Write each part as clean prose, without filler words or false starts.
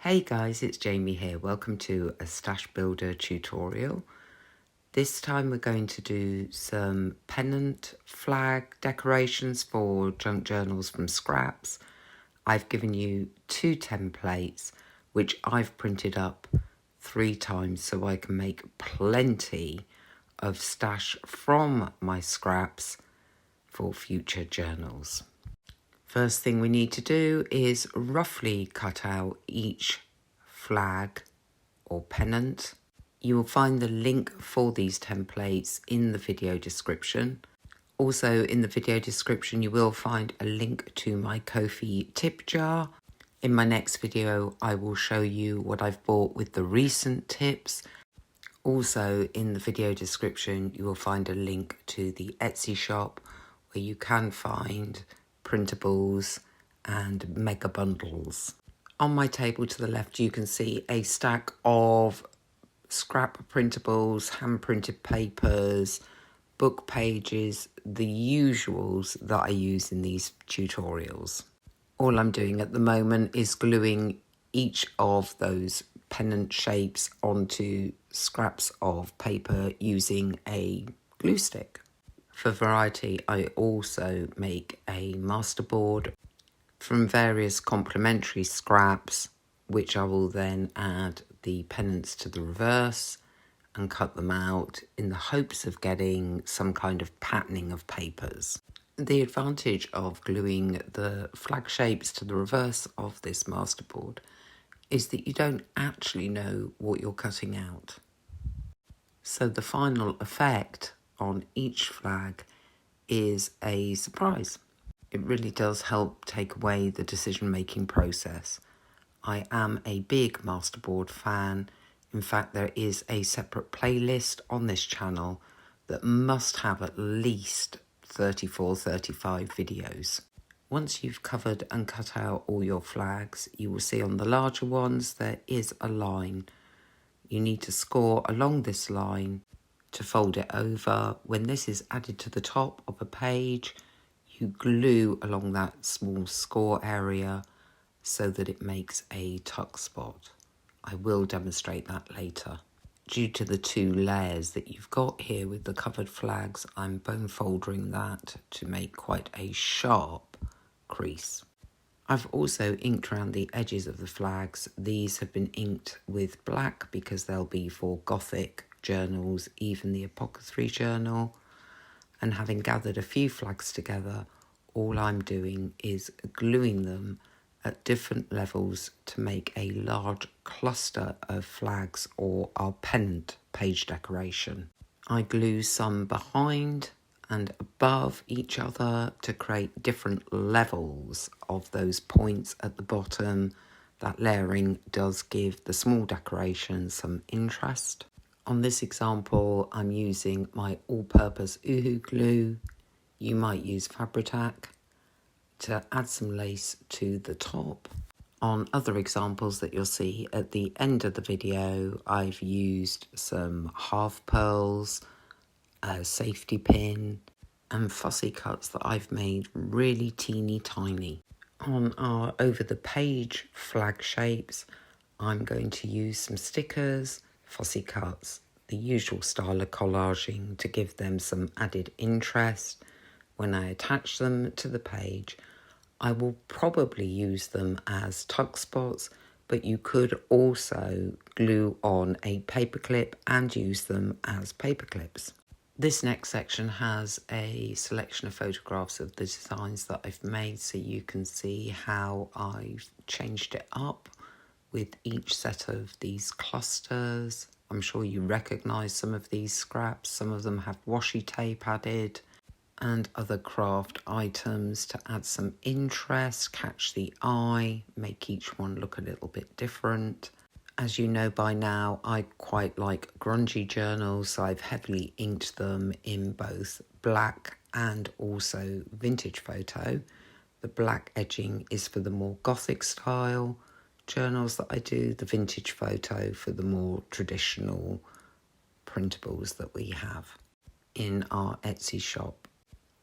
Hey guys, it's Jamie here. Welcome to a Stash Builder tutorial. This time we're going to do some pennant flag decorations for junk journals from scraps. I've given you 2 templates which I've printed up 3 times so I can make plenty of stash from my scraps for future journals. First thing we need to do is roughly cut out each flag or pennant. You will find the link for these templates in the video description. Also in the video description you will find a link to my Ko-fi tip jar. In my next video I will show you what I've bought with the recent tips. Also in the video description you will find a link to the Etsy shop where you can find printables and mega bundles. On my table to the left you can see a stack of scrap printables, hand printed papers, book pages, the usuals that I use in these tutorials. All I'm doing at the moment is gluing each of those pennant shapes onto scraps of paper using a glue stick. For variety, I also make a masterboard from various complementary scraps, which I will then add the pennants to the reverse and cut them out in the hopes of getting some kind of patterning of papers. The advantage of gluing the flag shapes to the reverse of this masterboard is that you don't actually know what you're cutting out. So the final effect on each flag is a surprise. It really does help take away the decision-making process. I am a big masterboard fan. In fact, there is a separate playlist on this channel that must have at least 34-35 videos. Once you've covered and cut out all your flags, you will see on the larger ones there is a line. You need to score along this line to fold it over. When this is added to the top of a page, you glue along that small score area so that it makes a tuck spot. I will demonstrate that later. Due to the 2 layers that you've got here with the covered flags, I'm bone folding that to make quite a sharp crease. I've also inked around the edges of the flags. These have been inked with black because they'll be for Gothic journals, even the apothecary journal. And having gathered a few flags together, all I'm doing is gluing them at different levels to make a large cluster of flags or our pennant page decoration. I glue some behind and above each other to create different levels of those points at the bottom. That layering does give the small decoration some interest. On this example, I'm using my all-purpose Uhu glue. You might use Fabri-Tac to add some lace to the top. On other examples that you'll see at the end of the video, I've used some half pearls, a safety pin, and fussy cuts that I've made really teeny tiny. On our over the page flag shapes, I'm going to use some stickers, fussy cuts, the usual style of collaging to give them some added interest. When I attach them to the page, I will probably use them as tuck spots, but you could also glue on a paperclip and use them as paper clips. This next section has a selection of photographs of the designs that I've made so you can see how I've changed it up with each set of these clusters. I'm sure you recognise some of these scraps. Some of them have washi tape added and other craft items to add some interest, catch the eye, make each one look a little bit different. As you know by now, I quite like grungy journals, so I've heavily inked them in both black and also vintage photo. The black edging is for the more Gothic style journals that I do, the vintage photo for the more traditional printables that we have in our Etsy shop.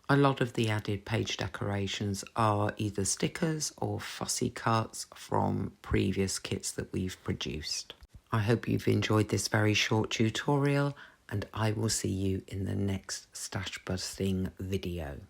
A lot of the added page decorations are either stickers or fussy cuts from previous kits that we've produced. I hope you've enjoyed this very short tutorial, and I will see you in the next stash busting video.